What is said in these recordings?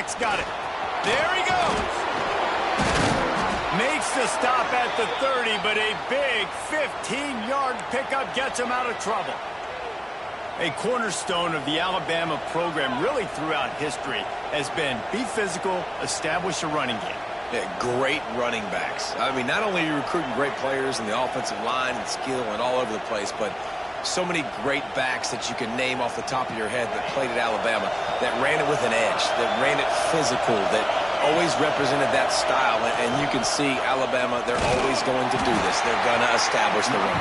back's got it. There he goes. Makes the stop at the 30, but a big 15-yard pickup gets him out of trouble. A cornerstone of the Alabama program really throughout history has been be physical, establish a running game. Yeah, great running backs. I mean, not only are you recruiting great players in the offensive line and skill and all over the place, but so many great backs that you can name off the top of your head that played at Alabama, that ran it with an edge, that ran it physical, that always represented that style. And you can see Alabama, they're always going to do this. They're going to establish the run.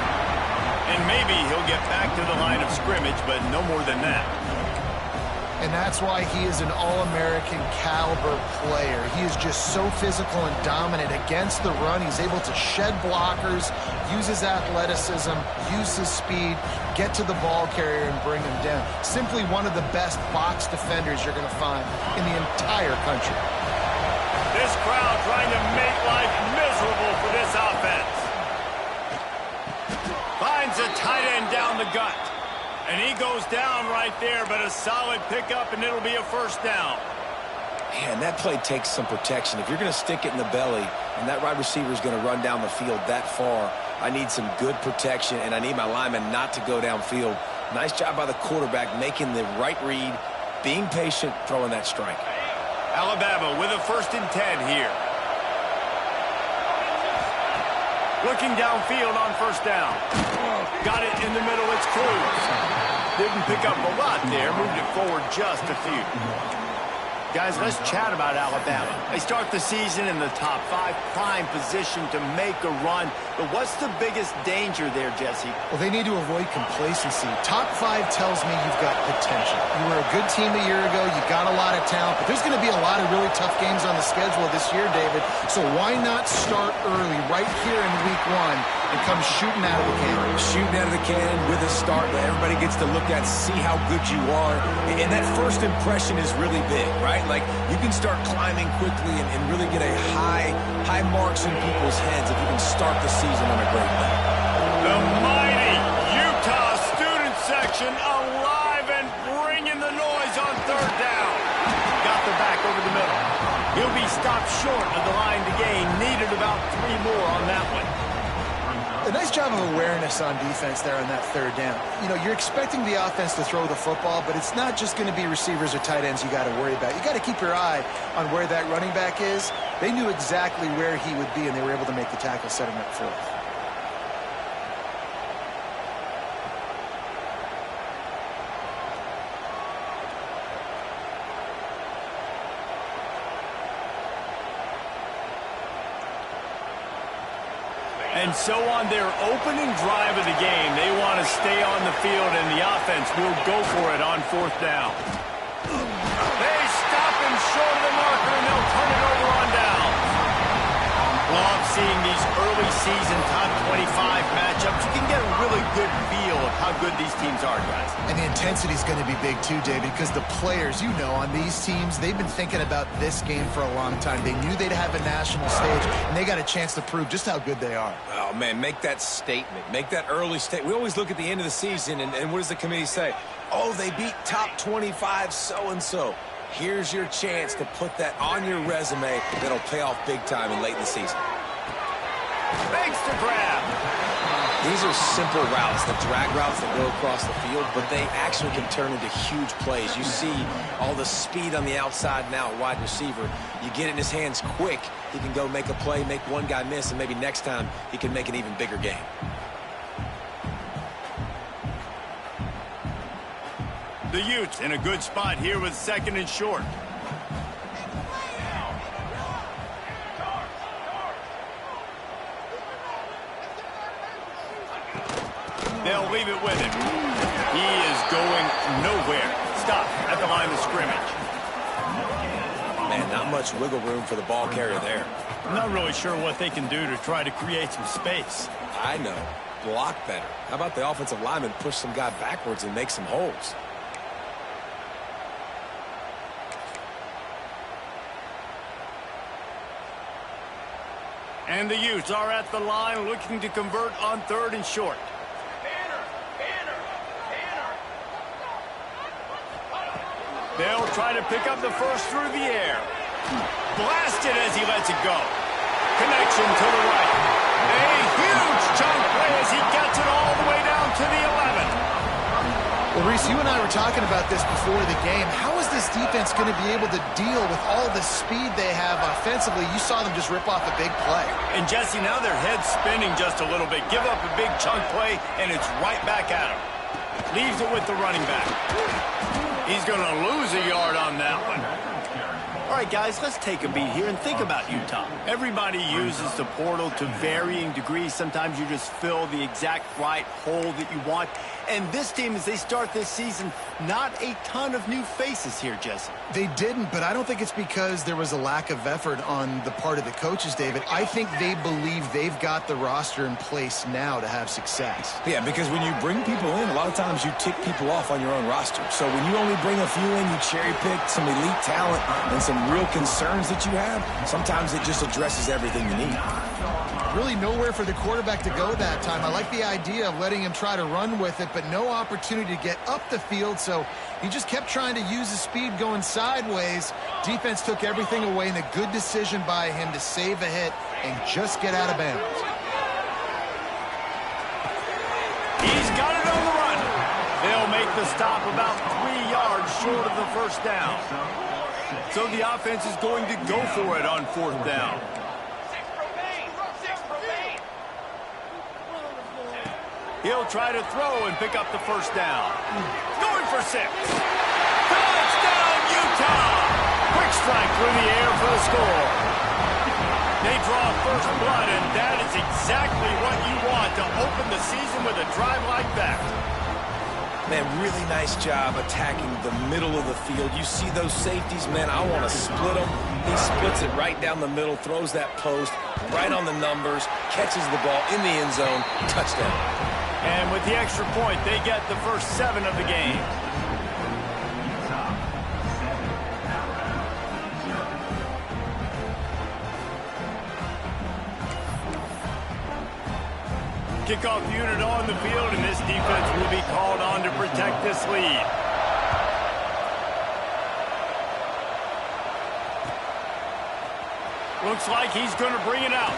And maybe he'll get back to the line of scrimmage, but no more than that. And that's why he is an All-American caliber player. He is just so physical and dominant against the run. He's able to shed blockers, use his athleticism, use his speed, get to the ball carrier and bring him down. Simply one of the best box defenders you're going to find in the entire country. This crowd trying to make life miserable for this offense. Finds a tight end down the gut. And he goes down right there, but a solid pickup, and it'll be a first down. Man, that play takes some protection. If you're going to stick it in the belly and that wide receiver is going to run down the field that far, I need some good protection, and I need my lineman not to go downfield. Nice job by the quarterback making the right read, being patient, throwing that strike. Alabama with a 1st and 10 here. Looking downfield on first down. Got it in the middle. It's close. Didn't pick up a lot there. Moved it forward just a few. Guys, let's chat about Alabama. They start the season in the top 5, prime position to make a run. But what's the biggest danger there, Jesse? Well, they need to avoid complacency. Top 5 tells me you've got potential. You were a good team a year ago. You got a lot of talent. But there's going to be a lot of really tough games on the schedule this year, David. So why not start early right here in week 1 and come shooting out of the cannon? Shooting out of the cannon with a start that everybody gets to look at, see how good you are. And that first impression is really big, right? Like, you can start climbing quickly and really get a high marks in people's heads if you can start the season on a great note. The mighty Utah student section alive and bringing the noise on 3rd down. Got the back over the middle. He'll be stopped short of the line to gain. Needed about 3 more on that one. A nice job of awareness on defense there on that 3rd down. You know, you're expecting the offense to throw the football, but it's not just going to be receivers or tight ends you got to worry about. You got to keep your eye on where that running back is. They knew exactly where he would be, and they were able to make the tackle, setting up 4th. And so on their opening drive of the game, they want to stay on the field, and the offense will go for it on 4th down. They stop him short of the marker, and they'll turn it over on down. Love seeing these early season top 25 matchups. You can get a really good feel of how good these teams are, guys. And the intensity is going to be big too, David, because the players, you know, on these teams, they've been thinking about this game for a long time. They knew they'd have a national stage, and they got a chance to prove just how good they are. Oh, man, make that statement. Make that early statement. We always look at the end of the season, and what does the committee say? Oh, they beat top 25 so-and-so. Here's your chance to put that on your resume that'll pay off big time and late in the season. Thanks to grab. These are simple routes, the drag routes that go across the field, but they actually can turn into huge plays. You see all the speed on the outside now at wide receiver. You get it in his hands quick, he can go make a play, make one guy miss, and maybe next time he can make an even bigger game. The Utes in a good spot here with 2nd and short. They'll leave it with him. He is going nowhere. Stop at the line of scrimmage. Man, not much wiggle room for the ball carrier there. I'm not really sure what they can do to try to create some space. I know. Block better. How about the offensive lineman push some guy backwards and make some holes? And the Utes are at the line looking to convert on 3rd and short. They'll try to pick up the first through the air. Blasted as he lets it go. Connection to the right. A huge chunk play as he gets it all the way down to the 11. Well, Reese, you and I were talking about this before the game. How is this defense going to be able to deal with all the speed they have offensively? You saw them just rip off a big play. And, Jesse, now their head's spinning just a little bit. Give up a big chunk play, and it's right back at him. Leaves it with the running back. He's going to lose a yard on that one. All right, guys, let's take a beat here and think about Utah. Everybody uses the portal to varying degrees. Sometimes you just fill the exact right hole that you want. And this team, as they start this season, not a ton of new faces here, Jesse. They didn't, but I don't think it's because there was a lack of effort on the part of the coaches, David. I think they believe they've got the roster in place now to have success. Yeah, because when you bring people in, a lot of times you tick people off on your own roster. So when you only bring a few in, you cherry pick some elite talent and some real concerns that you have, sometimes it just addresses everything you need. Really nowhere for the quarterback to go that time. I like the idea of letting him try to run with it, but no opportunity to get up the field, so he just kept trying to use his speed going sideways. Defense took everything away, and a good decision by him to save a hit and just get out of bounds. He's got it on the run. They'll make the stop about 3 yards short of the first down. So the offense is going to go for it on 4th down. He'll try to throw and pick up the first down. Going for 6. Touchdown, Utah! Quick strike through the air for the score. They draw first blood, and that is exactly what you want to open the season with a drive like that. Man, really nice job attacking the middle of the field. You see those safeties, man, I want to split them. He splits it right down the middle, throws that post, right on the numbers, catches the ball in the end zone, touchdown. And with the extra point, they get the first 7 of the game. Kickoff unit on the field, and this defense will be called on to protect this lead. Looks like he's going to bring it out.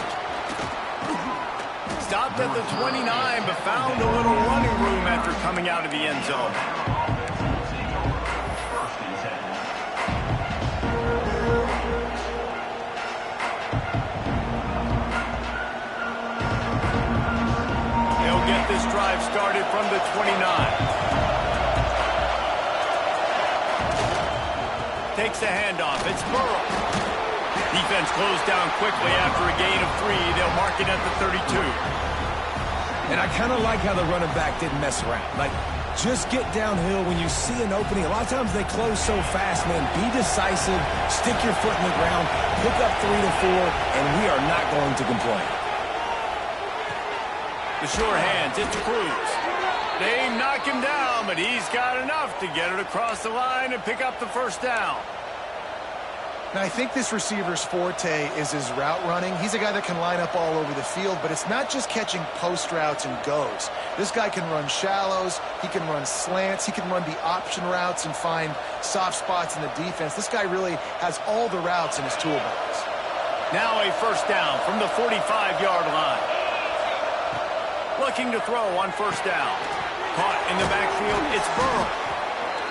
Stopped at the 29, but found a little running room after coming out of the end zone. They'll get this drive started from the 29. Takes the handoff. It's Burrow. Defense closed down quickly after a gain of 3. They'll mark it at the 32. And I kind of like how the running back didn't mess around. Like, just get downhill when you see an opening. A lot of times they close so fast, man. Be decisive, stick your foot in the ground, pick up 3 to 4, and we are not going to complain. The sure hands, it's Cruz. They knock him down, but he's got enough to get it across the line and pick up the first down. Now, I think this receiver's forte is his route running. He's a guy that can line up all over the field, but it's not just catching post routes and goes. This guy can run shallows, he can run slants, he can run the option routes and find soft spots in the defense. This guy really has all the routes in his toolbox. Now a first down from the 45-yard line. Looking to throw on first down. Caught in the backfield, it's Burrow.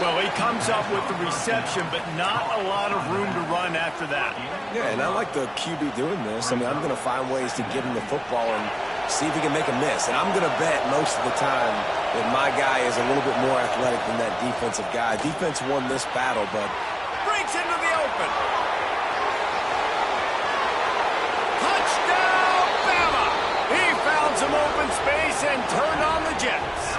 Well, he comes up with the reception, but not a lot of room to run after that. Yeah, and I like the QB doing this. I mean, I'm going to find ways to give him the football and see if he can make a miss. And I'm going to bet most of the time that my guy is a little bit more athletic than that defensive guy. Defense won this battle, but... breaks into the open. Touchdown, Bama! He found some open space and turned on the Jets.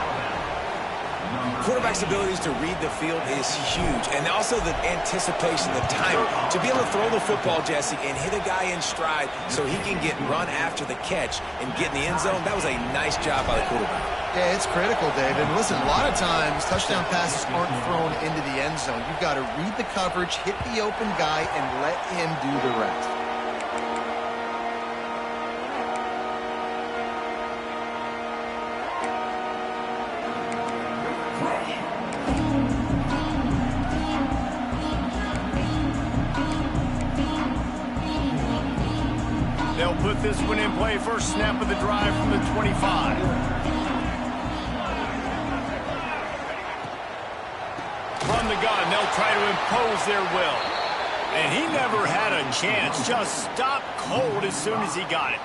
Quarterback's abilities to read the field is huge, and also the anticipation, the timing. To be able to throw the football, Jesse, and hit a guy in stride so he can get run after the catch and get in the end zone, that was a nice job by the quarterback. Yeah, it's critical, David. Listen, a lot of times touchdown passes aren't thrown into the end zone. You've got to read the coverage, hit the open guy, and let him do the rest. They'll put this one in play first snap of the drive from the 25. From the gun, they'll try to impose their will. And he never had a chance. Just stopped cold as soon as he got it.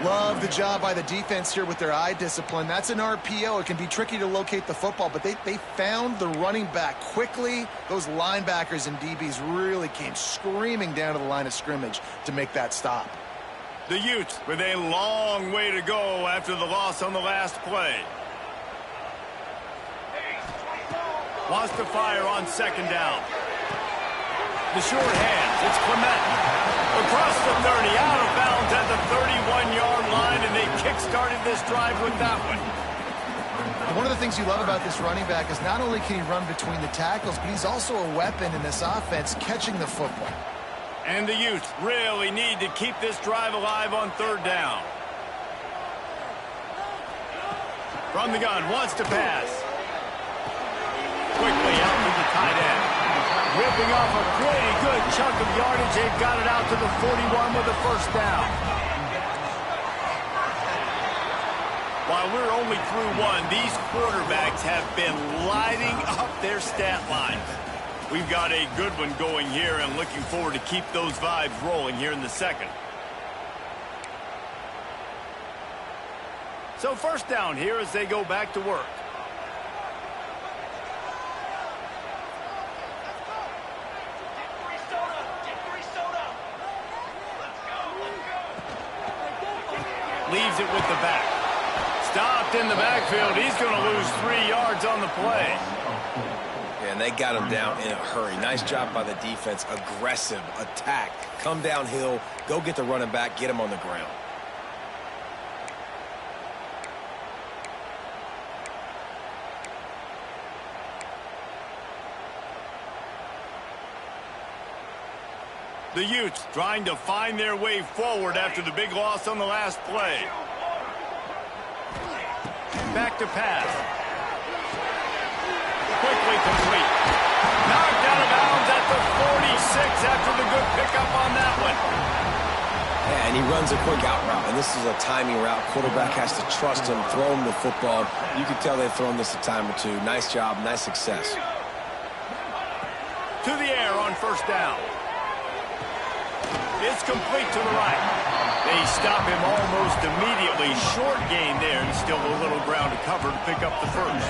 Love the job by the defense here with their eye discipline. That's an RPO. It can be tricky to locate the football, but they found the running back quickly. Those linebackers and DBs really came screaming down to the line of scrimmage to make that stop. The Utes with a long way to go after the loss on the last play. Wants to fire on second down. The short hands, it's Clement. Across the 30, out of bounds at the 31-yard line, and they kick-started this drive with that one. One of the things you love about this running back is not only can he run between the tackles, but he's also a weapon in this offense catching the football. And the Utes really need to keep this drive alive on third down. From the gun, wants to pass. Quickly out to the tight end. Ripping off a pretty good chunk of yardage. They've got it out to the 41 with a first down. While we're only through one, these quarterbacks have been lighting up their stat lines. We've got a good one going here and looking forward to keep those vibes rolling here in the second. So first down here as they go back to work. Leaves it with the back. Stopped in the backfield. He's going to lose 3 yards on the play. Yeah, and they got him down in a hurry. Nice job by the defense. Aggressive attack. Come downhill. Go get the running back. Get him on the ground. The Utes trying to find their way forward after the big loss on the last play. Back to pass. Quickly complete. Knocked out of bounds at the 46 after the good pickup on that one. Yeah, and he runs a quick out route, and this is a timing route. Quarterback has to trust him, throw him the football. You can tell they've thrown this a time or two. Nice job, nice success. To the air on first down. It's complete to the right. They stop him almost immediately. Short gain there, and still a little ground to cover to pick up the first.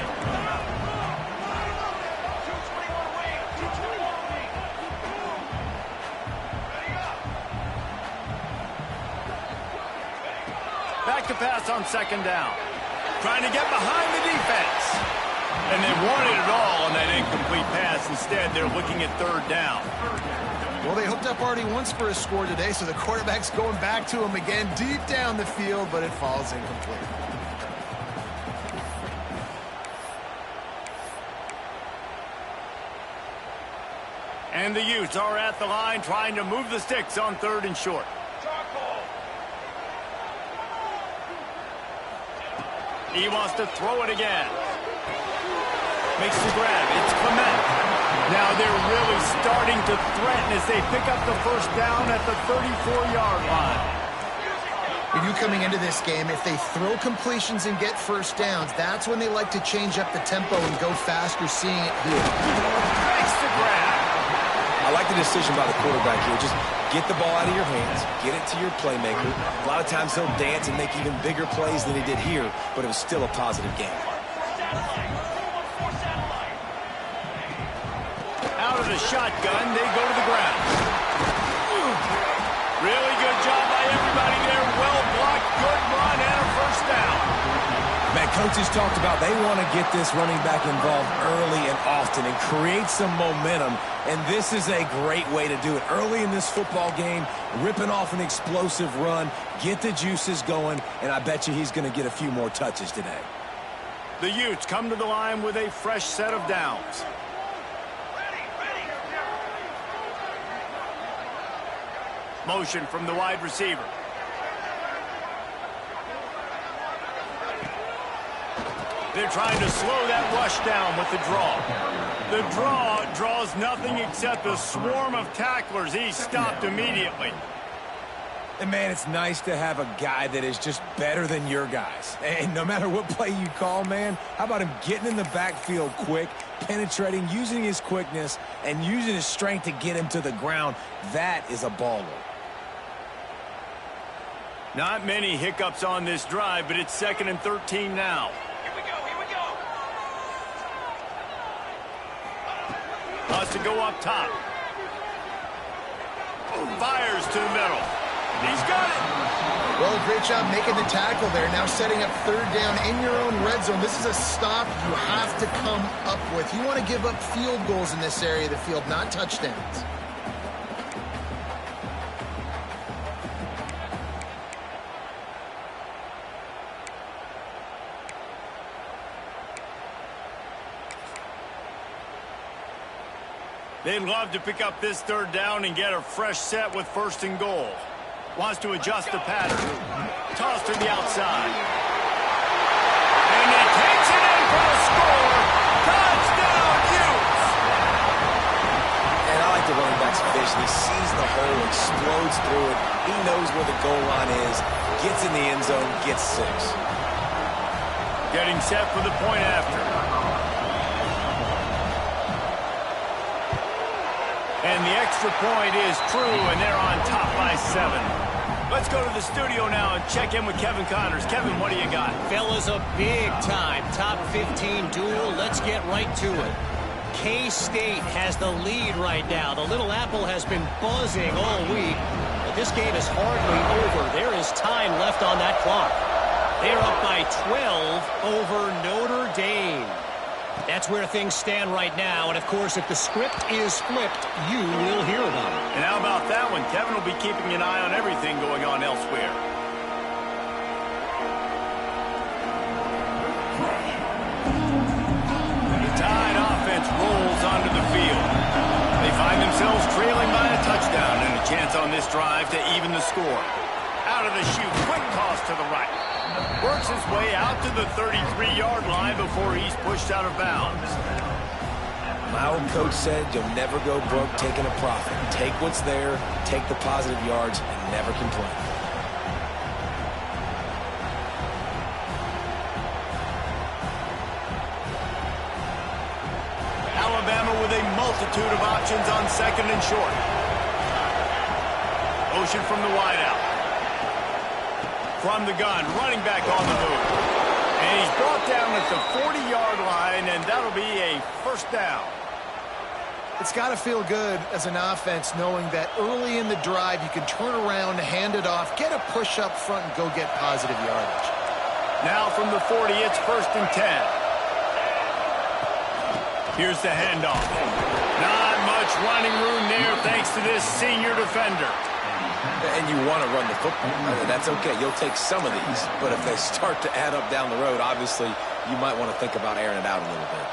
Back to pass on second down. Trying to get behind the defense. And they wanted it all on that incomplete pass. Instead, they're looking at third down. Well, they hooked up already once for a score today, so the quarterback's going back to him again deep down the field, but it falls incomplete. And the Utes are at the line trying to move the sticks on third and short. He wants to throw it again. Makes the grab. It's Clement. Now they're really starting to threaten as they pick up the first down at the 34-yard line. If you coming into this game, if they throw completions and get first downs, that's when they like to change up the tempo and go faster, seeing it here. Makes the grab. I like the decision by the quarterback here. Just get the ball out of your hands, get it to your playmaker. A lot of times he'll dance and make even bigger plays than he did here, but it was still a positive game. Out of the shotgun, they go to the ground. Really good job by everybody there. Well blocked, good run, and a first down. Man, coaches talked about they want to get this running back involved early and often and create some momentum, and this is a great way to do it. Early in this football game, ripping off an explosive run, get the juices going, and I bet you he's going to get a few more touches today. The Utes come to the line with a fresh set of downs. Motion from the wide receiver. They're trying to slow that rush down with the draw. The draw draws nothing except a swarm of tacklers. He's stopped immediately. And, man, it's nice to have a guy that is just better than your guys. And no matter what play you call, man, how about him getting in the backfield quick, penetrating, using his quickness, and using his strength to get him to the ground? That is a baller. Not many hiccups on this drive, but it's 2nd and 13 now. Here we go. Wants to go up top. Fires to the middle. He's got it. Well, great job making the tackle there. Now setting up 3rd down in your own red zone. This is a stop you have to come up with. You want to give up field goals in this area of the field, not touchdowns. They'd love to pick up this 3rd down and get a fresh set with 1st and goal. Wants to adjust the pattern. Toss to the outside. And he takes it in for the score. Touchdown, Utes! And I like the running back's vision. He sees the hole, explodes through it. He knows where the goal line is, gets in the end zone, gets 6. Getting set for the point after. And the extra point is true, and they're on top by 7. Let's go to the studio now and check in with Kevin Connors. Kevin, what do you got? Fellas, a big-time top 15 duel. Let's get right to it. K-State has the lead right now. The Little Apple has been buzzing all week, but this game is hardly over. There is time left on that clock. They're up by 12 over Notre Dame. That's where things stand right now, and of course, if the script is flipped, you will hear about it. And how about that one? Kevin will be keeping an eye on everything going on elsewhere. The Tide offense rolls onto the field. They find themselves trailing by a touchdown and a chance on this drive to even the score. Out of the chute, quick toss to the right. Works his way out to the 33-yard line before he's pushed out of bounds. My old coach said you'll never go broke taking a profit. Take what's there, take the positive yards, and never complain. Alabama with a multitude of options on 2nd and short. Motion from the wideout. From the gun, running back on the move. And he's brought down at the 40-yard line, and that'll be a 1st down. It's got to feel good as an offense knowing that early in the drive you can turn around, hand it off, get a push up front, and go get positive yardage. Now from the 40, it's 1st and 10. Here's the handoff. Not much running room there thanks to this senior defender. And you want to run the football. That's okay. You'll take some of these. But if they start to add up down the road, obviously, you might want to think about airing it out a little bit.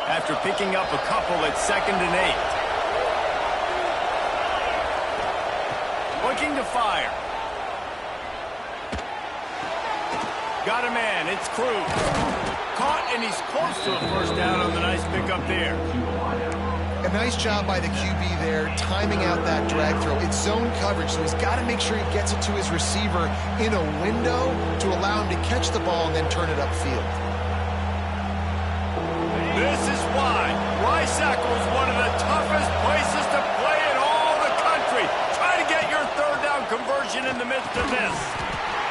After picking up a couple at 2nd and 8. Looking to fire. Got a man. It's Cruz. Caught, and he's close to a 1st down on the nice pickup there. A nice job by the QB there, timing out that drag throw. It's zone coverage, so he's got to make sure he gets it to his receiver in a window to allow him to catch the ball and then turn it upfield. This is why Rice-Eccles is one of the toughest places to play in all the country. Try to get your 3rd down conversion in the midst of this.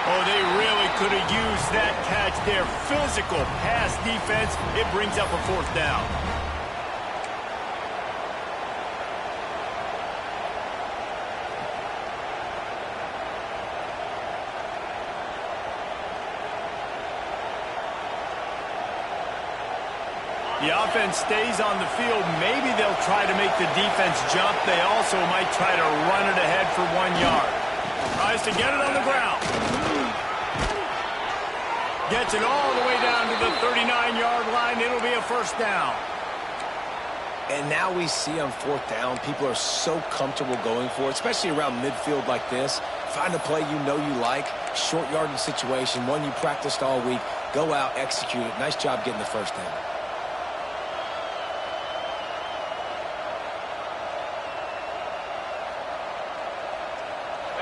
Oh, they really could have used that catch there. Physical pass defense. It brings up a 4th down. The offense stays on the field. Maybe they'll try to make the defense jump. They also might try to run it ahead for 1 yard. Tries to get it on the ground. Gets it all the way down to the 39-yard line. It'll be a 1st down. And now we see on 4th down, people are so comfortable going for it, especially around midfield like this. Find a play you know you like, short yardage situation, one you practiced all week. Go out, execute it. Nice job getting the 1st down.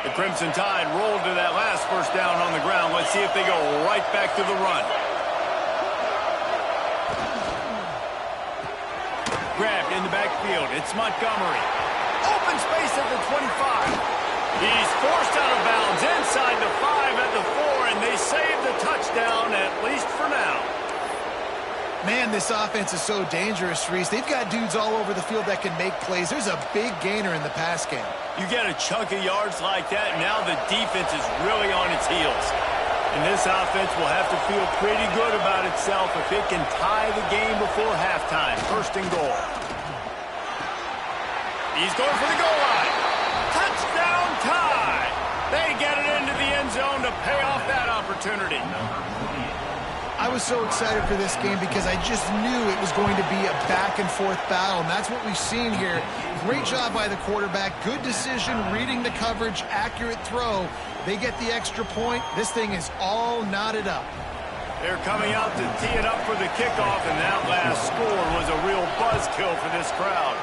The Crimson Tide rolled to that last first down on the ground. Let's see if they go right back to the run. Grabbed in the backfield. It's Montgomery. Open space at the 25. He's forced out of bounds inside the 5 at the 4, and they save the touchdown, at least for now. Man, this offense is so dangerous, Reese. They've got dudes all over the field that can make plays. There's a big gainer in the pass game. You get a chunk of yards like that, now the defense is really on its heels. And this offense will have to feel pretty good about itself if it can tie the game before halftime. First and goal. He's going for the goal line. Touchdown tie. They get it into the end zone to pay off that opportunity. I was so excited for this game because I just knew it was going to be a back-and-forth battle, and that's what we've seen here. Great job by the quarterback. Good decision, reading the coverage, accurate throw. They get the extra point. This thing is all knotted up. They're coming out to tee it up for the kickoff, and that last score was a real buzzkill for this crowd.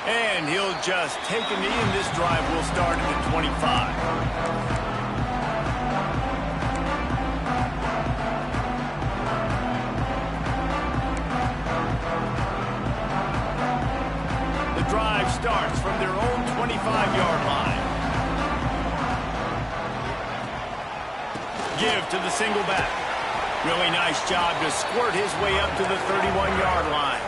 And he'll just take a knee, and this drive will start at the 25. The drive starts from their own 25-yard line. Give to the single back. Really nice job to squirt his way up to the 31-yard line.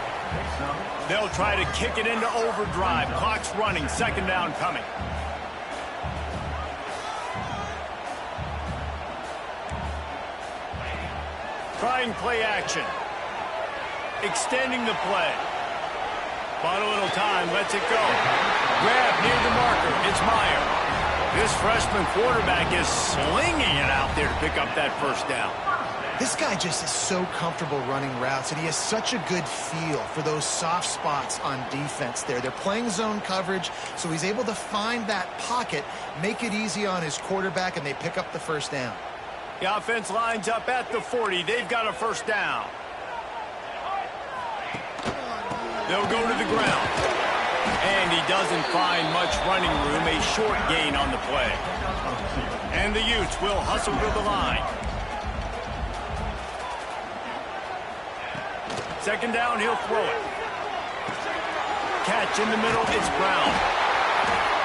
They'll try to kick it into overdrive. Clock's running. Second down coming. Trying play action. Extending the play. Bought a little time. Lets it go. Grab near the marker. It's Meyer. This freshman quarterback is slinging it out there to pick up that first down. This guy just is so comfortable running routes, and he has such a good feel for those soft spots on defense there. They're playing zone coverage, so he's able to find that pocket, make it easy on his quarterback, and they pick up the first down. The offense lines up at the 40. They've got a first down. They'll go to the ground. And he doesn't find much running room. A short gain on the play. And the Utes will hustle to the line. Second down, he'll throw it. Catch in the middle, it's Brown.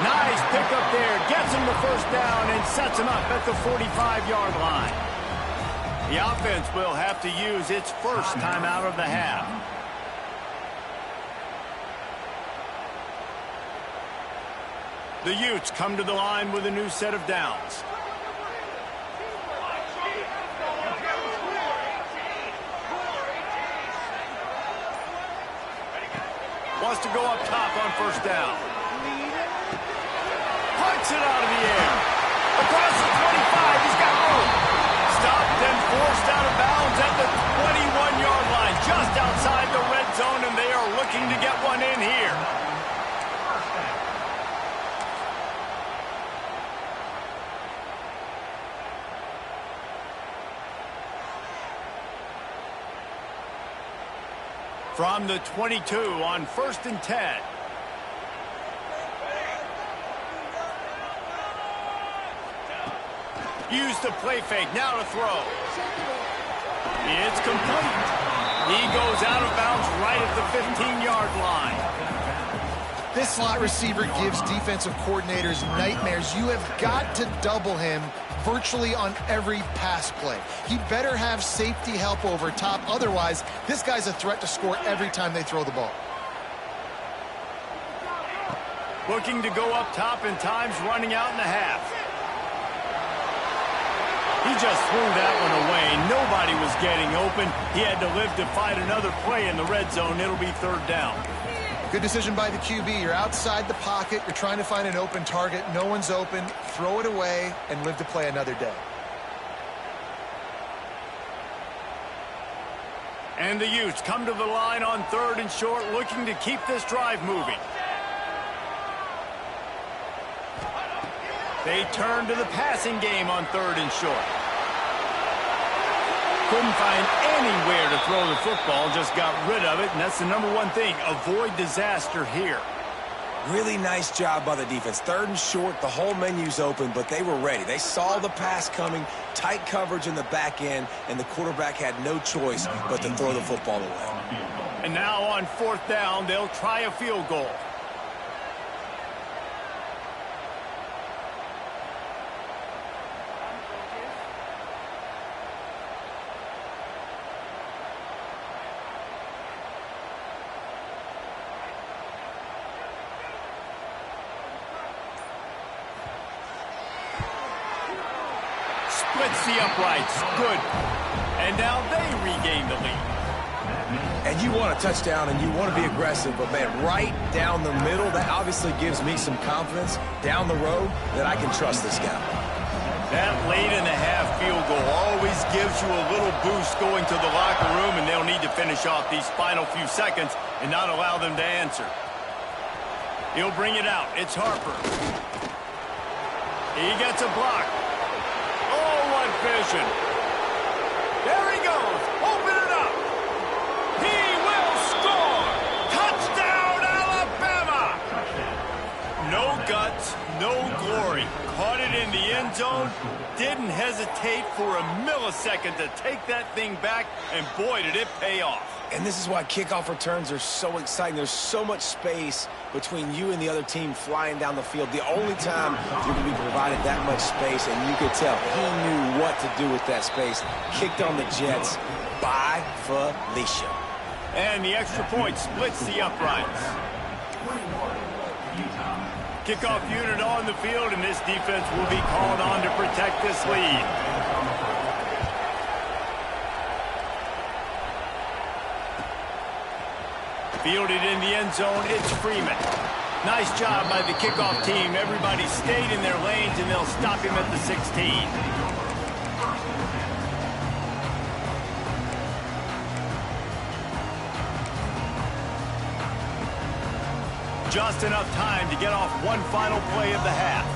Nice pickup there. Gets him the first down and sets him up at the 45-yard line. The offense will have to use its first timeout of the half. The Utes come to the line with a new set of downs. Wants to go up top on first down. Punts it out of the air. Across the 25, he's got room. Stopped and forced out of bounds at the 21-yard line, just outside the red zone, and they are looking to get one in here. From the 22 on 1st and 10. Use the play fake, now to throw. It's complete. He goes out of bounds right at the 15-yard line. This slot receiver gives defensive coordinators nightmares. You have got to double him virtually on every pass play. He better have safety help over top. Otherwise, this guy's a threat to score every time they throw the ball. Looking to go up top, and time's running out in the half. He just threw that one away. Nobody was getting open. He had to live to fight another play in the red zone. It'll be third down. Good decision by the QB. You're outside the pocket. You're trying to find an open target. No one's open. Throw it away and live to play another day. And the Utes come to the line on 3rd and short, looking to keep this drive moving. They turn to the passing game on 3rd and short. Couldn't find anywhere to throw the football, just got rid of it, and that's the number one thing. Avoid disaster here. Really nice job by the defense. 3rd and short, the whole menu's open, but they were ready. They saw the pass coming, tight coverage in the back end, and the quarterback had no choice but to throw the football away. And now on 4th down, they'll try a field goal. Splits the uprights. Good. And now they regain the lead. And you want a touchdown and you want to be aggressive, but, man, right down the middle, that obviously gives me some confidence down the road that I can trust this guy. That late in the half field goal always gives you a little boost going to the locker room, and they'll need to finish off these final few seconds and not allow them to answer. He'll bring it out. It's Harper. He gets a block. Oh, what vision. There he goes. Open it up. He will score. Touchdown, Alabama. No guts, no glory. Caught it in the end zone. Didn't hesitate for a millisecond to take that thing back, and boy, did it pay off. And this is why kickoff returns are so exciting. There's so much space between you and the other team flying down the field. The only time you're going to be provided that much space, and you could tell he knew what to do with that space. Kicked on the Jets by Felicia. And the extra point splits the uprights. Kickoff unit on the field, and this defense will be called on to protect this lead. Fielded in the end zone, it's Freeman. Nice job by the kickoff team. Everybody stayed in their lanes, and they'll stop him at the 16. Just enough time to get off one final play of the half.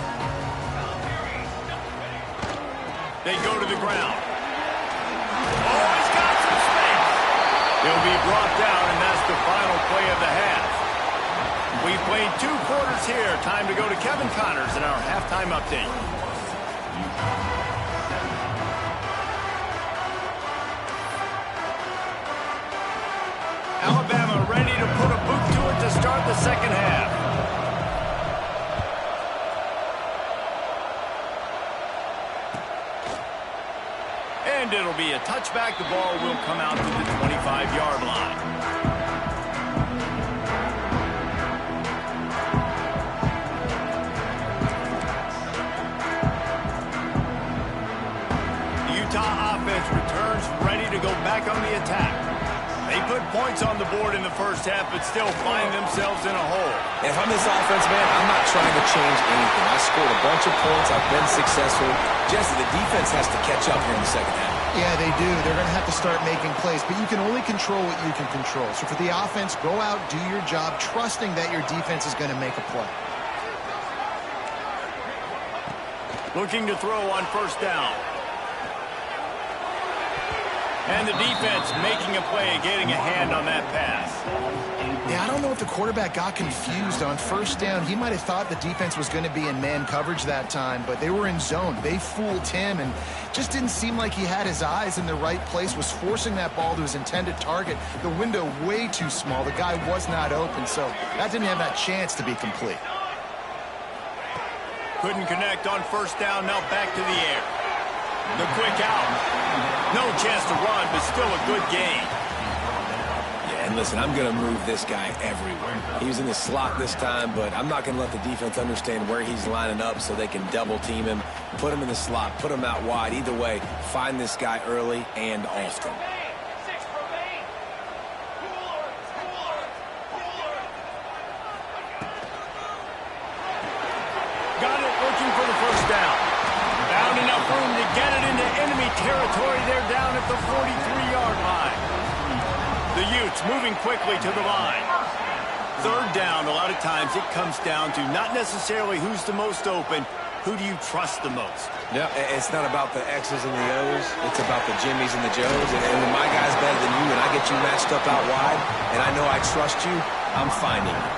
They go to the ground. Oh, he's got some space. He'll be brought down, and that's the final play of the half. We've played 2 quarters here. Time to go to Kevin Connors in our halftime update. Alabama ready to put a boot to it to start the second half. And it'll be a touchback. The ball will come out to the 25-yard line. The Utah offense returns ready to go back on the attack. They put points on the board in the first half, but still find themselves in a hole. And if I'm this offense, man, I'm not trying to change anything. I scored a bunch of points. I've been successful. Jesse, the defense has to catch up here in the second half. Yeah, they do. They're going to have to start making plays, but you can only control what you can control. So for the offense, go out, do your job, trusting that your defense is going to make a play. Looking to throw on first down. And the defense making a play, getting a hand on that pass. Yeah, I don't know if the quarterback got confused on first down. He might have thought the defense was going to be in man coverage that time, but they were in zone. They fooled him, and just didn't seem like he had his eyes in the right place, was forcing that ball to his intended target. The window way too small. The guy was not open, so that didn't have that chance to be complete. Couldn't connect on first down, now back to the air. The quick out. No chance to run, but still a good gain. Yeah, and listen, I'm going to move this guy everywhere. He was in the slot this time, but I'm not going to let the defense understand where he's lining up so they can double team him, put him in the slot, put him out wide. Either way, find this guy early and often. Got it, looking for the first down. Found enough room to get it into enemy territory. They're down at the 43-yard line. The Utes moving quickly to the line. Third down, a lot of times it comes down to not necessarily who's the most open, who do you trust the most? Yeah, it's not about the X's and the O's. It's about the Jimmys and the Joes. And when my guy's better than you and I get you matched up out wide and I know I trust you, I'm finding you.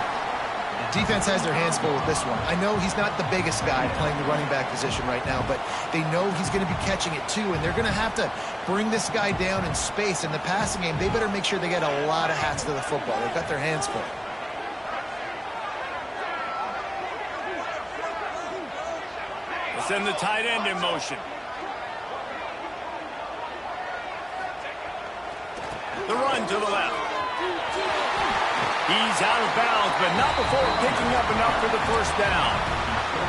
Defense has their hands full with this one. I know he's not the biggest guy playing the running back position right now, but they know he's going to be catching it too, and they're going to have to bring this guy down in space. In the passing game, they better make sure they get a lot of hats to the football. They've got their hands full. We'll send the tight end in motion. The run to the left. He's out of bounds, but not before picking up enough for the first down.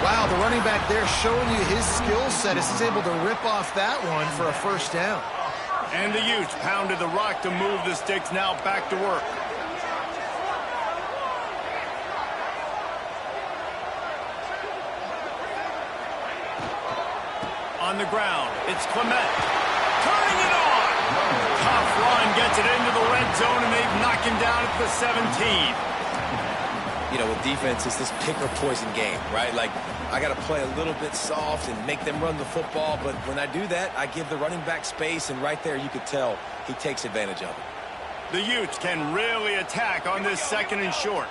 Wow, the running back there showing you his skill set as he's able to rip off that one for a first down. And the Utes pounded the rock to move the sticks, now back to work. On the ground, it's Clement. Turning it on! Tough run, gets it into the red zone, and they've knocked him down at the 17. You know, with defense, it's this pick or poison game, right? Like, I got to play a little bit soft and make them run the football, but when I do that, I give the running back space, and right there you could tell he takes advantage of it. The Utes can really attack on this second and short.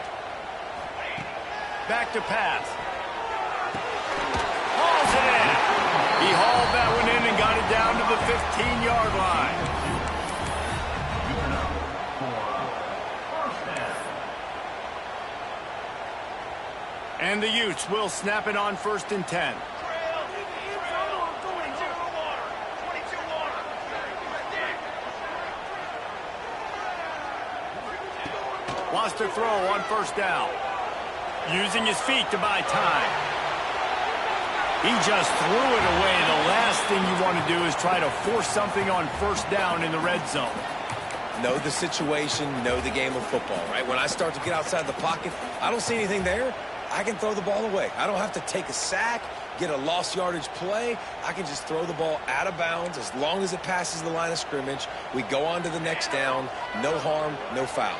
Back to pass. Hauls it in. He hauled that one in and got it down to the 15-yard line. And the Utes will snap it on 1st and 10. Wants to throw on 1st down. Using his feet to buy time. He just threw it away. The last thing you want to do is try to force something on 1st down in the red zone. Know the situation, know the game of football, right? When I start to get outside the pocket, I don't see anything there. I can throw the ball away. I don't have to take a sack, get a lost yardage play. I can just throw the ball out of bounds as long as it passes the line of scrimmage. We go on to the next down. No harm, no foul.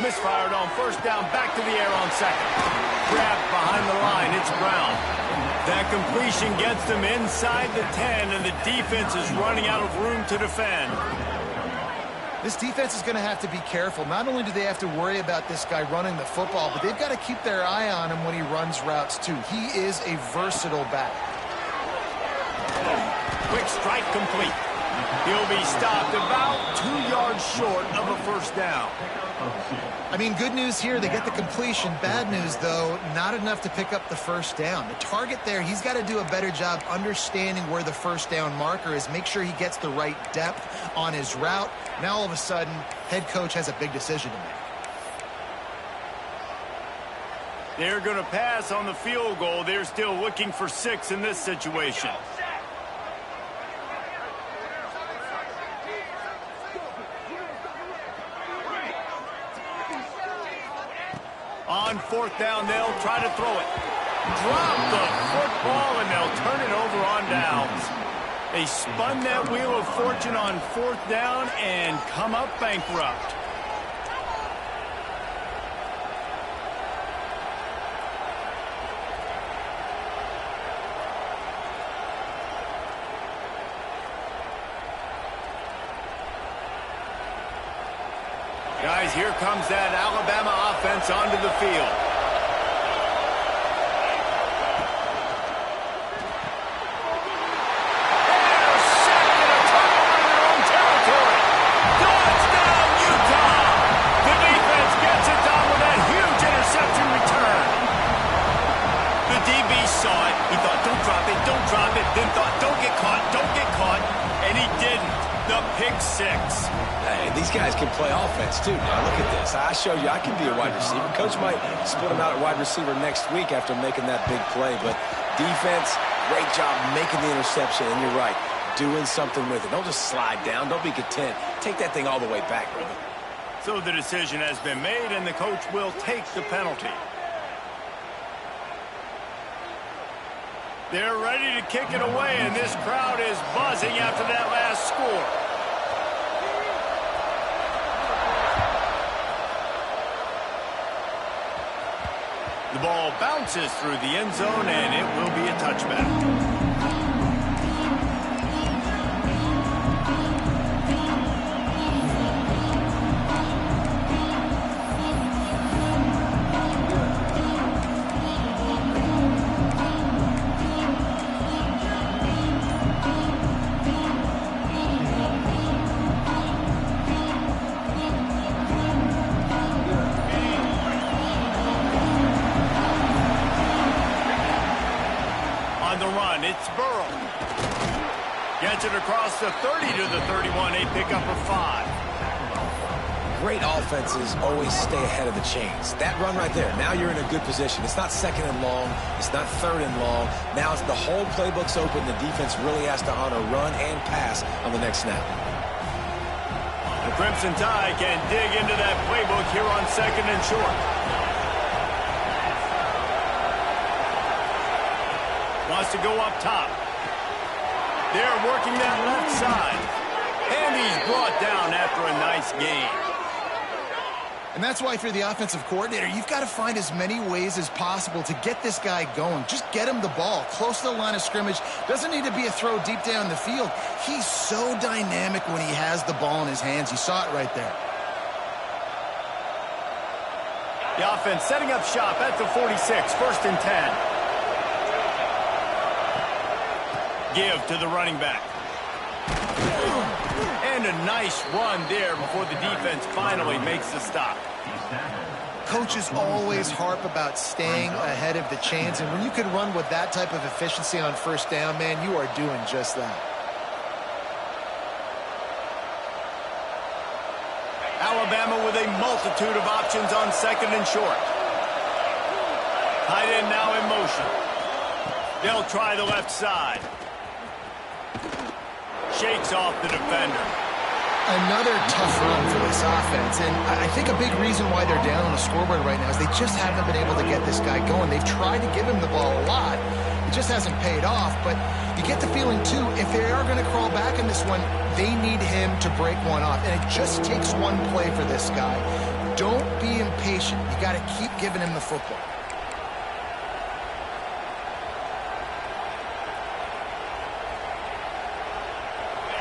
Misfired on 1st down, back to the air on 2nd. Grabbed behind the line, it's Brown. That completion gets them inside the 10, and the defense is running out of room to defend. This defense is going to have to be careful. Not only do they have to worry about this guy running the football, but they've got to keep their eye on him when he runs routes, too. He is a versatile back. Quick strike complete. He'll be stopped about 2 yards short of a 1st down. I mean, good news here, they get the completion. Bad news, though, not enough to pick up the 1st down. The target there, he's got to do a better job understanding where the 1st down marker is, make sure he gets the right depth on his route. Now, all of a sudden, head coach has a big decision to make. They're going to pass on the field goal. They're still looking for 6 in this situation. On 4th down, they'll try to throw it. Drop the football, and they'll turn it over on downs. They spun that wheel of fortune on 4th down and come up bankrupt. Guys, here comes that Alabama offense onto the field. They're sacked and a turnover in their own territory. Touchdown, Utah! The defense gets it done with that huge interception return. The DB saw it. He thought, don't drop it, then thought, don't get caught, and he didn't. The pick 6. Hey, these guys can play offense, too. Now, look at this. I showed you I can be a wide receiver. Coach might split him out at wide receiver next week after making that big play. But defense, great job making the interception. And you're right, doing something with it. Don't just slide down. Don't be content. Take that thing all the way back, brother. So the decision has been made, and the coach will take the penalty. They're ready to kick it away, and this crowd is buzzing after that last score. The ball bounces through the end zone, and it will be a touchback. It's Burrow. Gets it across the 30 to the 31. A pickup of 5. Great offenses always stay ahead of the chains. That run right there, now you're in a good position. It's not second and long. It's not third and long. Now it's the whole playbook's open. The defense really has to honor run and pass on the next snap. The Crimson Tide can dig into that playbook here on second and short. Wants to go up top. They're working that left side. And he's brought down after a nice gain. And that's why if you're the offensive coordinator, you've got to find as many ways as possible to get this guy going. Just get him the ball close to the line of scrimmage. Doesn't need to be a throw deep down the field. He's so dynamic when he has the ball in his hands. You saw it right there. The offense setting up shop at the 46, 1st and 10. Give to the running back. And a nice run there before the defense finally makes the stop. Coaches always harp about staying ahead of the chains, and when you can run with that type of efficiency on 1st down, man, you are doing just that. Alabama with a multitude of options on 2nd and short. Tight end now in motion. They'll try the left side. Shakes off the defender. Another tough run for this offense, and I think a big reason why they're down on the scoreboard right now is they just haven't been able to get this guy going. They've tried to give him the ball a lot. It just hasn't paid off, but you get the feeling, too, if they are going to crawl back in this one, they need him to break one off, and it just takes one play for this guy. Don't be impatient. You got to keep giving him the football.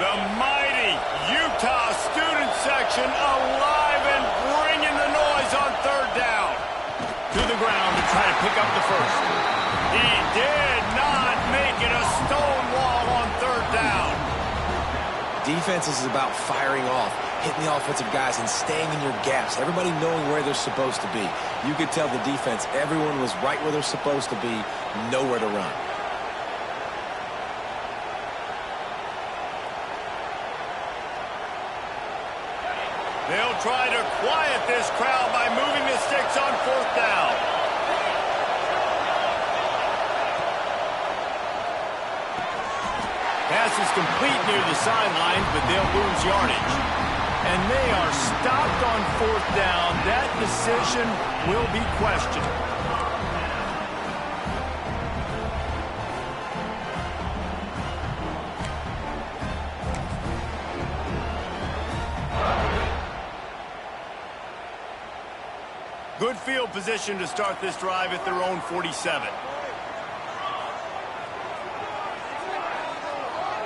The mighty Utah student section alive and bringing the noise on 3rd down. To the ground to try to pick up the first. He did not make it a stone wall on 3rd down. Defense is about firing off, hitting the offensive guys, and staying in your gaps. Everybody knowing where they're supposed to be. You could tell the defense, everyone was right where they're supposed to be, nowhere to run. They'll try to quiet this crowd by moving the sticks on 4th down. Pass is complete near the sidelines, but they'll lose yardage. And they are stopped on 4th down. That decision will be questioned. Good field position to start this drive at their own 47.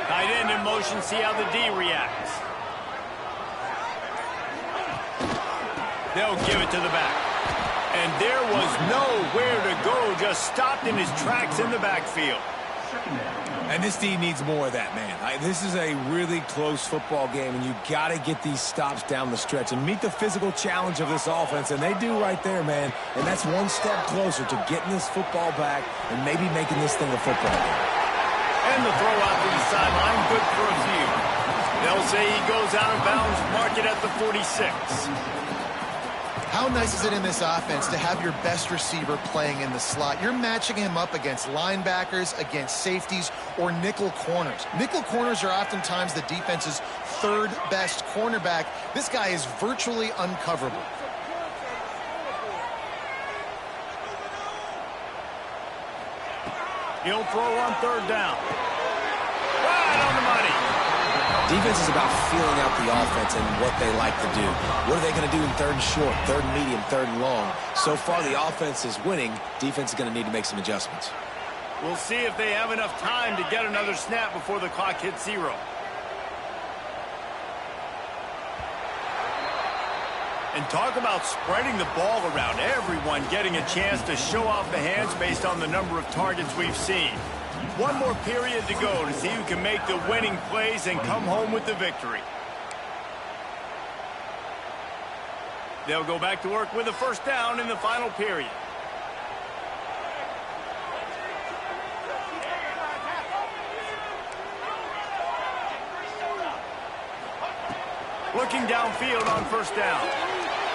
Tight end in motion, see how the D reacts. They'll give it to the back. And there was nowhere to go, just stopped in his tracks in the backfield. And this team needs more of that, man. This is a really close football game, and you got to get these stops down the stretch and meet the physical challenge of this offense, and they do right there, man. And that's one step closer to getting this football back and maybe making this thing a football game. And the throw out to the sideline, good for a few. They'll say he goes out of bounds, mark it at the 46. How nice is it in this offense to have your best receiver playing in the slot? You're matching him up against linebackers, against safeties, or nickel corners. Nickel corners are oftentimes the defense's 3rd best cornerback. This guy is virtually uncoverable. He'll throw on 3rd down. Right on the money. Defense is about feeling out the offense and what they like to do. What are they going to do in 3rd and short, 3rd and medium, 3rd and long? So far, the offense is winning. Defense is going to need to make some adjustments. We'll see if they have enough time to get another snap before the clock hits 0. And talk about spreading the ball around. Everyone getting a chance to show off the hands based on the number of targets we've seen. One more period to go to see who can make the winning plays and come home with the victory. They'll go back to work with a 1st down in the final period. Looking downfield on first down.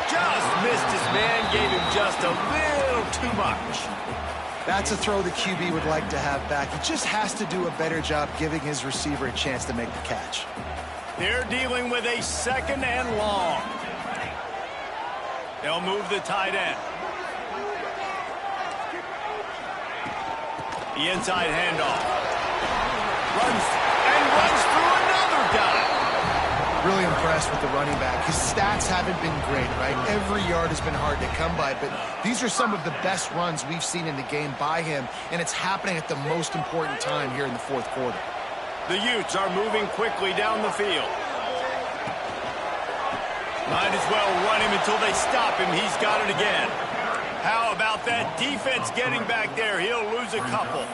Just missed his man, gave him just a little too much. That's a throw the QB would like to have back. He just has to do a better job giving his receiver a chance to make the catch. They're dealing with a second and long. They'll move the tight end. The inside handoff. Runs through another guy. Really impressed with the running back. His stats haven't been great, right? Every yard has been hard to come by, but these are some of the best runs we've seen in the game by him, and it's happening at the most important time here in the fourth quarter. The Utes are moving quickly down the field. Might as well run him until they stop him. He's got it again. How about that defense getting back there? He'll lose a couple.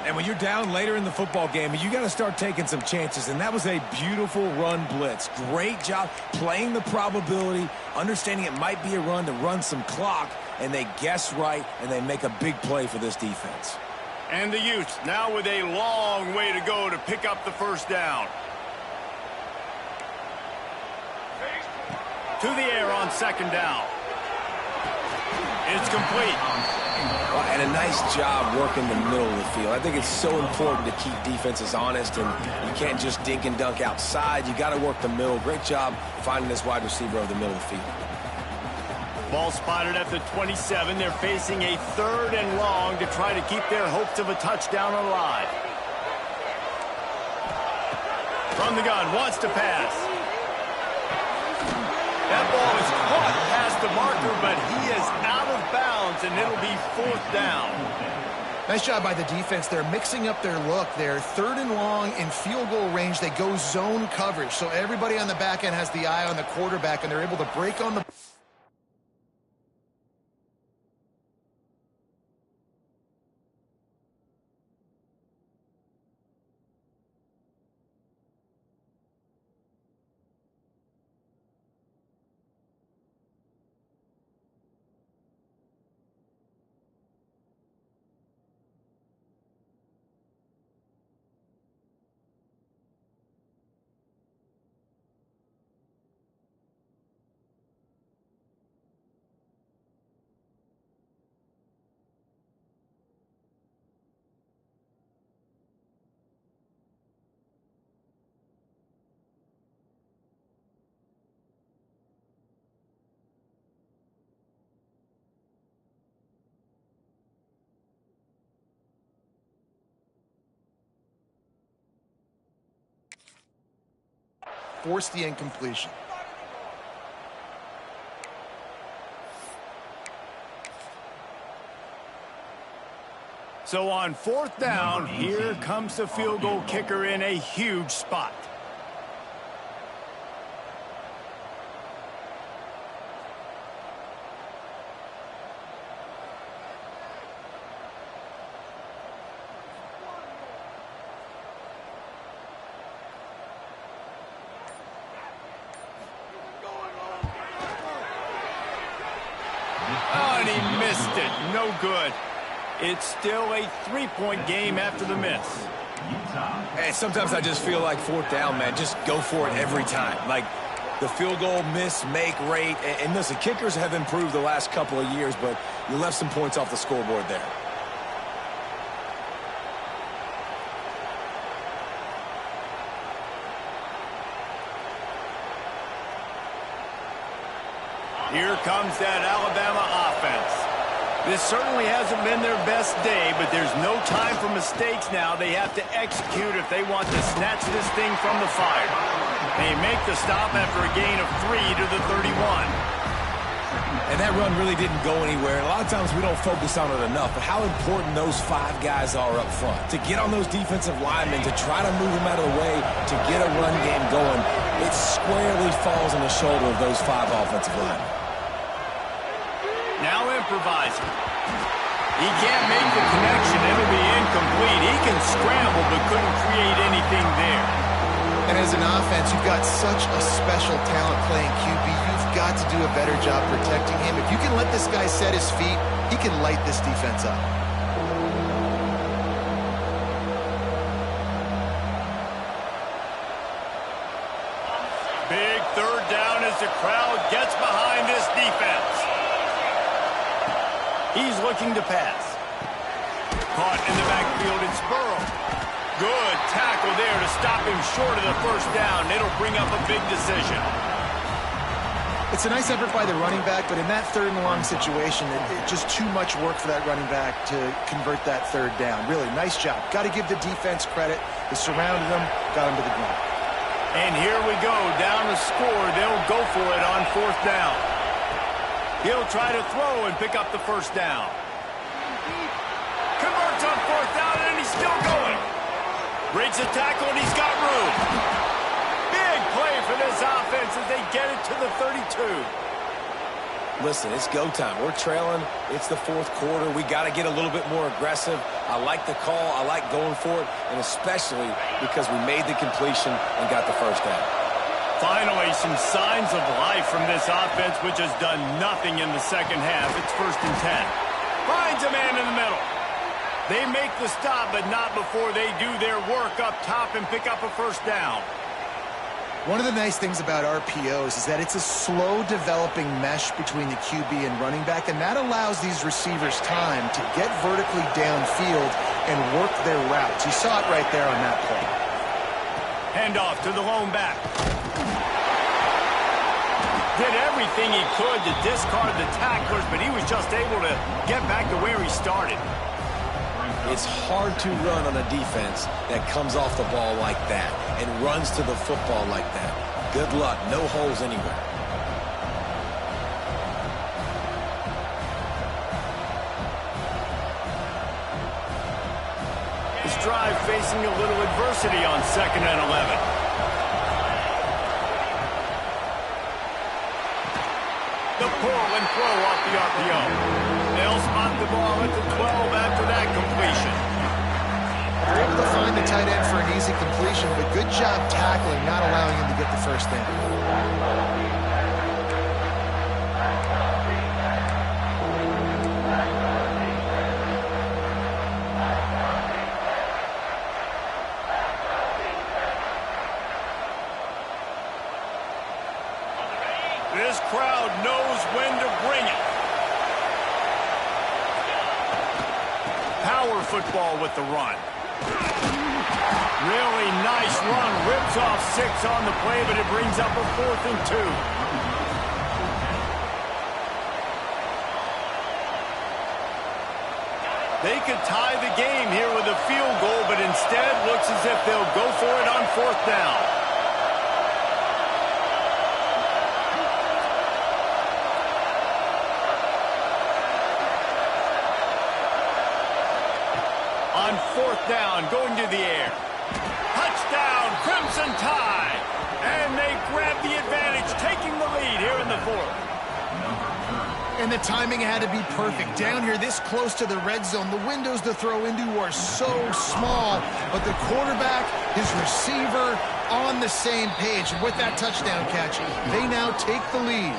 And when you're down later in the football game, you got to start taking some chances. And that was a beautiful run blitz. Great job playing the probability, understanding it might be a run to run some clock, and they guess right, and they make a big play for this defense. And the Utes now with a long way to go to pick up the first down. To the air on second down. It's complete. And a nice job working the middle of the field. I think it's so important to keep defenses honest, and you can't just dink and dunk outside. You got to work the middle. Great job finding this wide receiver over the middle of the field. Ball spotted at the 27. They're facing a third and long to try to keep their hopes of a touchdown alive. From the gun, wants to pass. That ball is caught past the marker, but he is out of bounds, and it'll be fourth down. Nice job by the defense. They're mixing up their look. They're third and long in field goal range. They go zone coverage, so everybody on the back end has the eye on the quarterback, and they're able to break on the... Force the incompletion. So on fourth down, here comes the field goal kicker in a huge spot. Oh, and he missed it. No good. It's still a three-point game after the miss. Hey, sometimes I just feel like fourth down, man. Just go for it every time. Like the field goal miss-make rate. And listen, kickers have improved the last couple of years, but you left some points off the scoreboard there. Here comes that Alabama offense. This certainly hasn't been their best day, but there's no time for mistakes now. They have to execute if they want to snatch this thing from the fire. They make the stop after a gain of 3 to the 31. And that run really didn't go anywhere. A lot of times we don't focus on it enough, but how important those 5 guys are up front. To get on those defensive linemen, to try to move them out of the way, to get a run game going, it squarely falls on the shoulder of those 5 offensive linemen. Now improvising. He can't make the connection. It'll be incomplete. He can scramble, but couldn't create anything there. And as an offense, you've got such a special talent playing QB. You've got to do a better job protecting him. If you can let this guy set his feet, he can light this defense up. Big third down as the crowd gets behind this defense. He's looking to pass. Caught in the backfield, it's Burrow. Good tackle there to stop him short of the first down. It'll bring up a big decision. It's a nice effort by the running back, but in that third and long situation, it's just too much work for that running back to convert that third down. Really, nice job. Got to give the defense credit. They surrounded him, got him to the ground. And here we go, down the score. They'll go for it on fourth down. He'll try to throw and pick up the first down. Converts on fourth down, and he's still going. Breaks a tackle, and he's got room. Big play for this offense as they get it to the 32. Listen, it's go time. We're trailing. It's the fourth quarter. We got to get a little bit more aggressive. I like the call. I like going for it, and especially because we made the completion and got the first down. Finally, some signs of life from this offense, which has done nothing in the second half. It's 1st and 10. Finds a man in the middle. They make the stop, but not before they do their work up top and pick up a first down. One of the nice things about RPOs is that it's a slow developing mesh between the QB and running back, and that allows these receivers time to get vertically downfield and work their routes. You saw it right there on that play. Handoff to the lone back. Did everything he could to discard the tacklers, but he was just able to get back to where he started. It's hard to run on a defense that comes off the ball like that and runs to the football like that. Good luck. No holes anywhere. This drive facing a little adversity on 2nd and 11. The pull and throw off the RPO. They'll spot the ball at the 12 after that completion. They're able to find the tight end for an easy completion, but good job tackling, not allowing him to get the first down. This crowd knows when to bring it. Power football with the run. Really nice run. Rips off 6 on the play, but it brings up a 4th and 2. They could tie the game here with a field goal, but instead looks as if they'll go for it on 4th down. On 4th down, going to the air. Touchdown, Crimson Tide. And they grab the advantage, taking the lead here in the 4th. And the timing had to be perfect. Down here this close to the red zone, the windows to throw into are so small, but the quarterback, his receiver, on the same page. And with that touchdown catch, they now take the lead.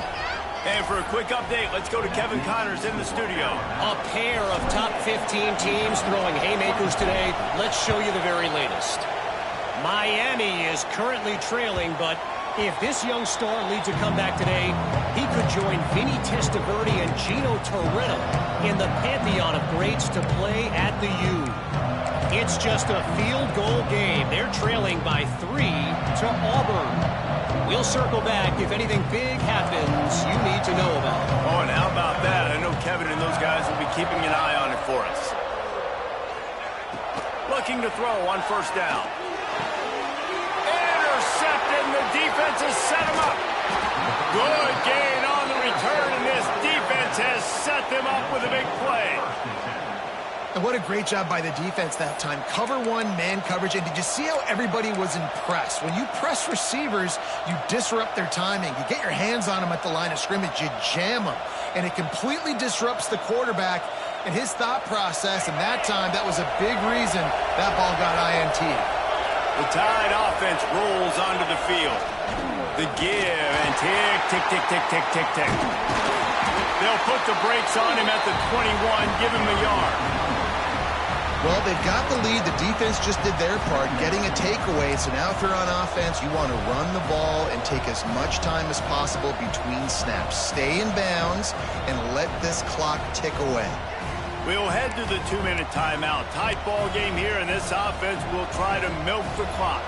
And for a quick update, let's go to Kevin Connors in the studio. A pair of top 15 teams throwing haymakers today. Let's show you the very latest. Miami is currently trailing, but if this young star leads a comeback today, he could join Vinny Testaverde and Gino Torretta in the pantheon of greats to play at the U. It's just a field goal game. They're trailing by 3 to Auburn. We'll circle back if anything big happens you need to know about. Oh, and how about that? I know Kevin and those guys will be keeping an eye on it for us. Looking to throw on 1st down. Intercepted, and the defense has set him up. Good gain on the return, and this defense has set them up with a big play. And what a great job by the defense that time. Cover 1, man coverage. And did you see how everybody was impressed? When you press receivers, you disrupt their timing. You get your hands on them at the line of scrimmage. You jam them. And it completely disrupts the quarterback and his thought process. And that time, that was a big reason that ball got INT. The Tide offense rolls onto the field. The give and tick, tick, tick, tick, tick, tick, tick. They'll put the brakes on him at the 21, give him a yard. Well, they've got the lead. The defense just did their part, getting a takeaway. So now if you're on offense, you want to run the ball and take as much time as possible between snaps. Stay in bounds and let this clock tick away. We'll head to the 2-minute timeout. Tight ball game here, and this offense will try to milk the clock.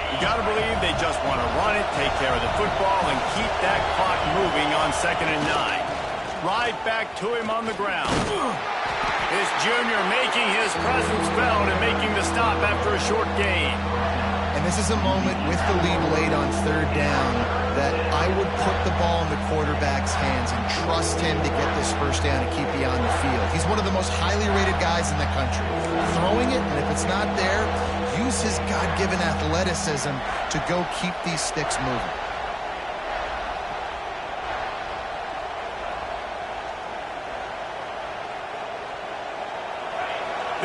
You got to believe they just want to run it, take care of the football, and keep that clock moving on 2nd and 9. Right back to him on the ground. This junior making his presence felt and making the stop after a short gain. And this is a moment with the lead late on 3rd down that I would put the ball in the quarterback's hands and trust him to get this 1st down and keep you on the field. He's one of the most highly rated guys in the country. Throwing it, and if it's not there, use his God-given athleticism to go keep these sticks moving.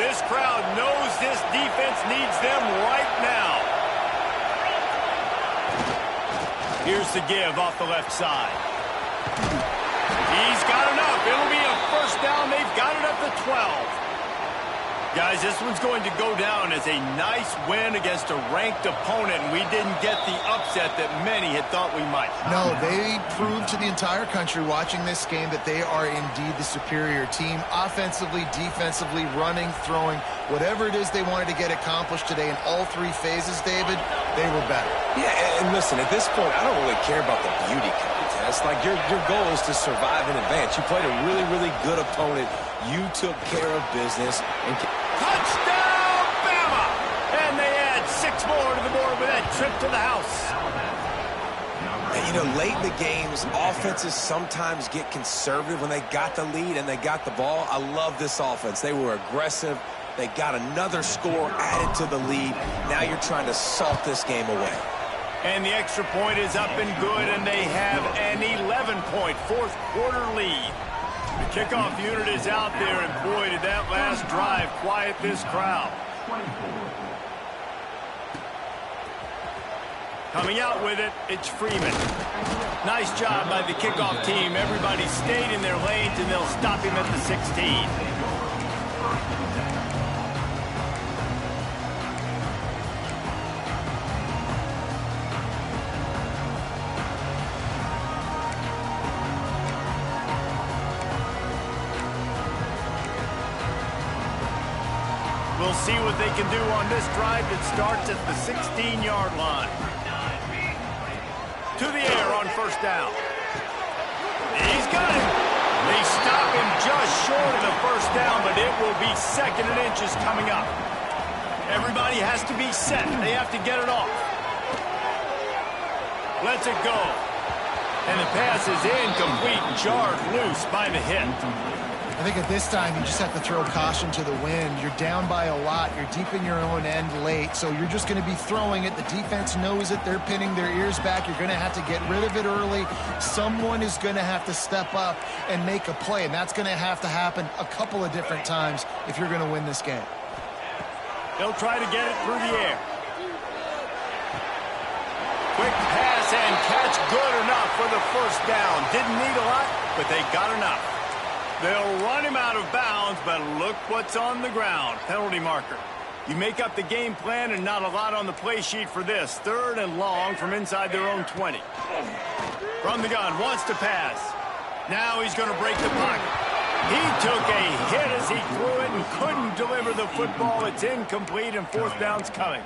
This crowd knows this defense needs them right now. Here's the give off the left side. He's got enough. It'll be a 1st down. They've got it up to 12. Guys, this one's going to go down as a nice win against a ranked opponent, and we didn't get the upset that many had thought we might. No, they proved to the entire country watching this game that they are indeed the superior team. Offensively, defensively, running, throwing, whatever it is they wanted to get accomplished today in all 3 phases, David, they were better. Yeah, and listen, at this point, I don't really care about the beauty contest. Like, your goal is to survive and advance. You played a really, really good opponent. You took care of business. And touchdown, Bama! And they add 6 more to the board with that trip to the house. And, you know, late in the games, offenses sometimes get conservative when they got the lead and they got the ball. I love this offense. They were aggressive. They got another score added to the lead. Now you're trying to salt this game away. And the extra point is up and good, and they have an 11-point 4th quarter lead. The kickoff unit is out there, and boy, did that last drive quiet this crowd. Coming out with it, it's Freeman. Nice job by the kickoff team. Everybody stayed in their lanes, and they'll stop him at the 16. We'll see what they can do on this drive that starts at the 16-yard line. To the air on 1st down. He's got it. They stop him just short of the 1st down, but it will be 2nd and inches coming up. Everybody has to be set. They have to get it off. Lets it go. And the pass is incomplete, jarred loose by the hit. I think at this time, you just have to throw caution to the wind. You're down by a lot. You're deep in your own end late, so you're just going to be throwing it. The defense knows it. They're pinning their ears back. You're going to have to get rid of it early. Someone is going to have to step up and make a play, and that's going to have to happen a couple of different times if you're going to win this game. They'll try to get it through the air. Quick pass and catch, good enough for the 1st down. Didn't need a lot, but they got enough. They'll run him out of bounds, but look what's on the ground. Penalty marker. You make up the game plan and not a lot on the play sheet for this. 3rd and long from inside their own 20. From the gun, wants to pass. Now he's going to break the pocket. He took a hit as he threw it and couldn't deliver the football. It's incomplete, and 4th down's coming.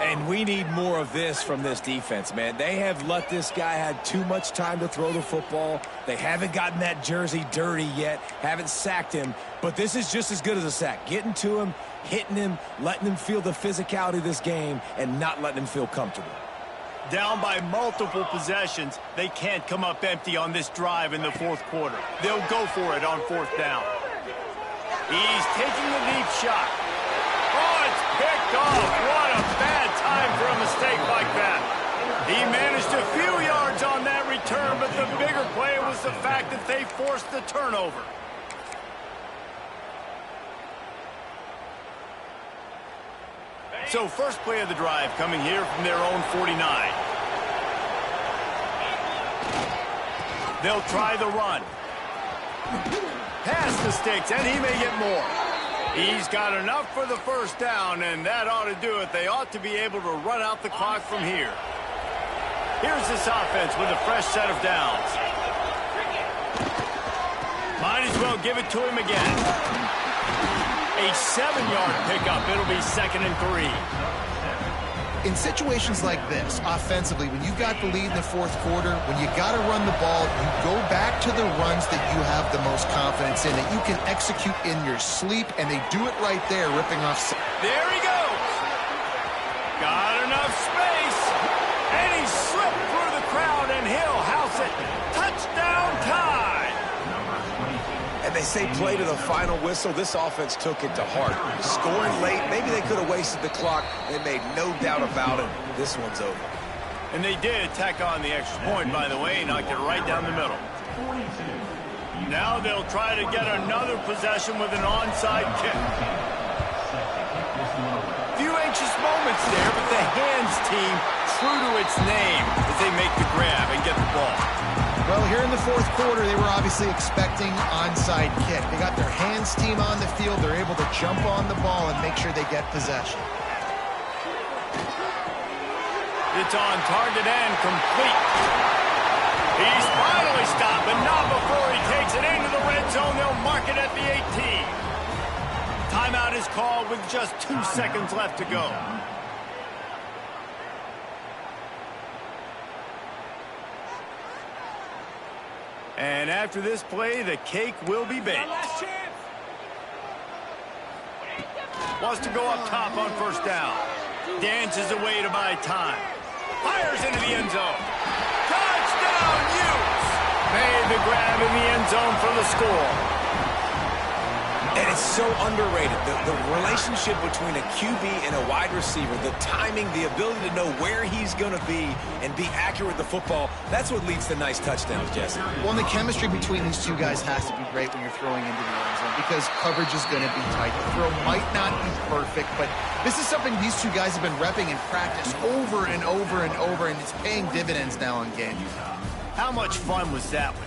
And we need more of this from this defense, man. They have let this guy have too much time to throw the football. They haven't gotten that jersey dirty yet, haven't sacked him. But this is just as good as a sack. Getting to him, hitting him, letting him feel the physicality of this game, and not letting him feel comfortable. Down by multiple possessions, they can't come up empty on this drive in the 4th quarter. They'll go for it on 4th down. He's taking the deep shot. Oh, it's picked off. What a bad time for a mistake like that. He managed a few yards on that return, but the bigger play was the fact that they forced the turnover. So first play of the drive coming here from their own 49. They'll try the run. Pass the sticks, and he may get more. He's got enough for the first down, and that ought to do it. They ought to be able to run out the clock from here. Here's this offense with a fresh set of downs. Might as well give it to him again. A 7-yard pickup. It'll be 2nd and 3. In situations like this, offensively, when you've got the lead in the fourth quarter, when you got to run the ball, you go back to the runs that you have the most confidence in, that you can execute in your sleep, and they do it right there, ripping off. There he goes. Got enough space, and he slipped through the crowd, and he'll house it. Touchdown Tide. And they say play to the final whistle. This offense took it to heart. Scoring late, maybe they could have wasted the clock. They made no doubt about it. This one's over. And they did tack on the extra point, by the way, knocked it right down the middle. Now they'll try to get another possession with an onside kick. Few anxious moments there, but the hands team true to its name as they make the grab and get the ball. Well, here in the fourth quarter, they were obviously expecting onside kick. They got their hands team on the field. They're able to jump on the ball and make sure they get possession. It's on target and complete. He's finally stopped, but not before he takes it into the red zone. They'll mark it at the 18. Timeout is called with just 2 seconds left to go. And after this play, the cake will be baked. Wants to go up top on first down. Dances away to buy time. Fires into the end zone. Touchdown, Utes! Made the grab in the end zone for the score. And it's so underrated. The relationship between a QB and a wide receiver, the timing, the ability to know where he's going to be and be accurate with the football, that's what leads to nice touchdowns, Jesse. Well, and the chemistry between these two guys has to be great when you're throwing into the end zone because coverage is going to be tight. The throw might not be perfect, but this is something these two guys have been repping in practice over and over and over, and it's paying dividends now in games. How much fun was that with